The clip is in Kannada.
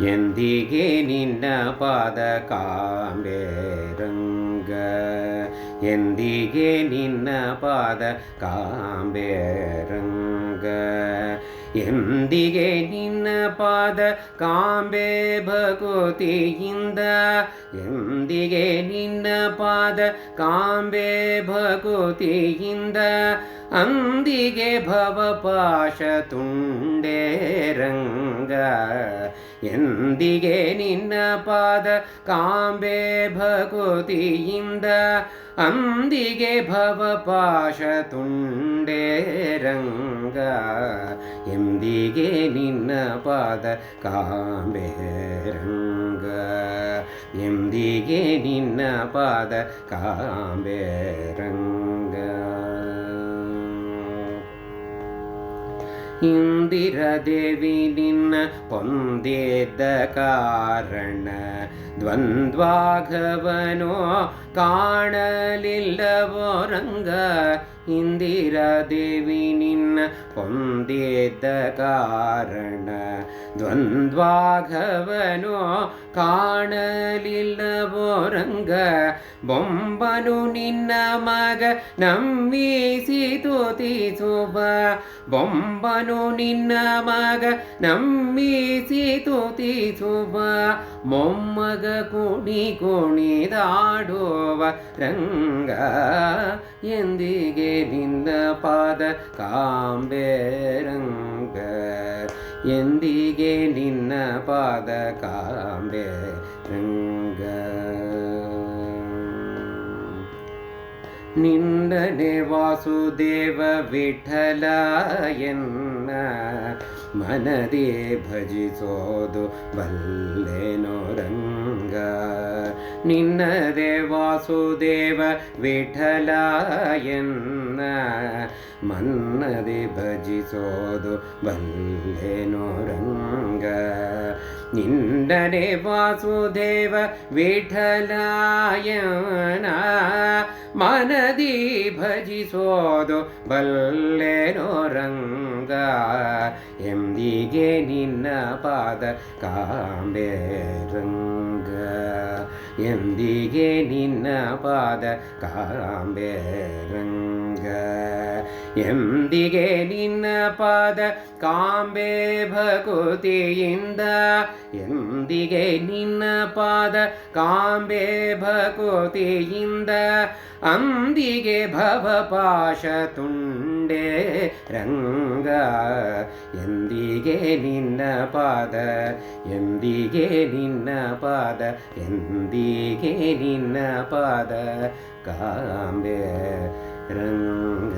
ಎಂದಿಗೆ ನಿನ್ನ ಪಾದ ಕಾಂಬೆ ರಂಗ ಎಂದಿಗೆ ನಿನ್ನ ಪಾದ ಕಾಂಬೆ ರಂಗ ಎಂದಿಗೆ ನಿನ್ನ ಪಾದ ಕಾಂಬೆ ಭಕುತಿಯಿಂದ ಎಂದಿಗೆ ನಿನ್ನ ಪಾದ ಕಾಂಬೆ ಭಕುತಿಯಿಂದ ಅಂದಿಗೆ ಭವಪಾಶ ತುಂಡೆ ರಂಗ ಎಂದಿಗೆ ನಿನ್ನ ಪಾದ ಕಾಂಬೆ ಭಕುತಿಯಿಂದ ಅಂದಿಗೆ ಭವಪಾಶ ತುಂಡೆ ರಂಗ ಎಂದಿಗೆ ನಿನ್ನ ಪಾದ ಕಾಂಬೆ ರಂಗ ಎಂದಿಗೆ ನಿನ್ನ ಪಾದ ಕಾಂಬೆ ರಂಗ ಇಂದಿರಾದೇವಿ ನಿನ್ನ ಪೊಂದಿದ್ದ ಕಾರಣ ದ್ವಂದ್ವಾಘವನೋ ಕಾಣಲಿಲ್ಲವೋ ರಂಗ ಇಂದಿರಾದೇವಿ ನಿನ್ನ ಪೊಂದಿದ್ದ ಕಾರಣ ದ್ವಂದ್ವಾಘವನೋ ಕಾಣಲಿಲ್ಲವೋ ರಂಗ ಬೊಂಬನು ನಿನ್ನ ಮಗ ನಂಬಿಸಿ ತುತಿಸುವ ಬೊಂಬನು ನಿನ್ನ ಮಗ ನಂಬಿಸಿ ತುತಿಸುವ ಮೊಮ್ಮಗ ಕುಣಿ ಕುಣಿದಾಡುವ ರಂಗ ಎಂದಿಗೆ ನಿನ್ನ ಪಾದ ಕಾಂಬೆ ರಂಗ ಎಂದಿಗೆ ನಿನ್ನ ಪಾದ ಕಾಂಬೆ ರಂಗ ನಿಂದನೆ ವಾಸುದೇವ ವಿಠಲ ಎನ್ನ ಮನದೇ ಭಜಿಸೋದು ಬಲ್ಲೆನೋ ರಂಗ ನಿನ್ನದೇ ವಾಸುದೇವ ವಿಠಲ ಎನ್ನ ಮನ್ನದೆ ಭಜಿಸೋದು ಬಲ್ಲೆನೋ ರಂಗ ನಿಂದನೆ ವಾಸುದೇವ ವಿಠಲಾಯನ ಮನದಿ ಭಜಿಸೋದು ಬಲ್ಲೆನೋ ರಂಗ ಎಂದಿಗೆ ನಿನ್ನ ಪಾದ ಕಾಂಬೆ ರಂಗ ಎಂದಿಗೆ ನಿನ್ನ ಪಾದ ಕಾಂಬೆ ರಂಗ ಎಂದಿಗೆ ನಿನ್ನ ಪಾದ ಕಾಂಬೆ ಭಕುತಿಯಿಂದ ಎಂದಿಗೆ ನಿನ್ನ ಪಾದ ಕಾಂಬೆ ಭಕುತಿಯಿಂದ ಅಂದಿಗೆ ಭವಪಾಶ ತುಂಡೆ ರಂಗ ಎಂದಿಗೆ ನಿನ್ನ ಪಾದ ಎಂದಿಗೆ ನಿನ್ನ ಪಾದ ಎಂದಿಗೆ ನಿನ್ನ ಪಾದ ಕಾಂಬೆ ರಂಗ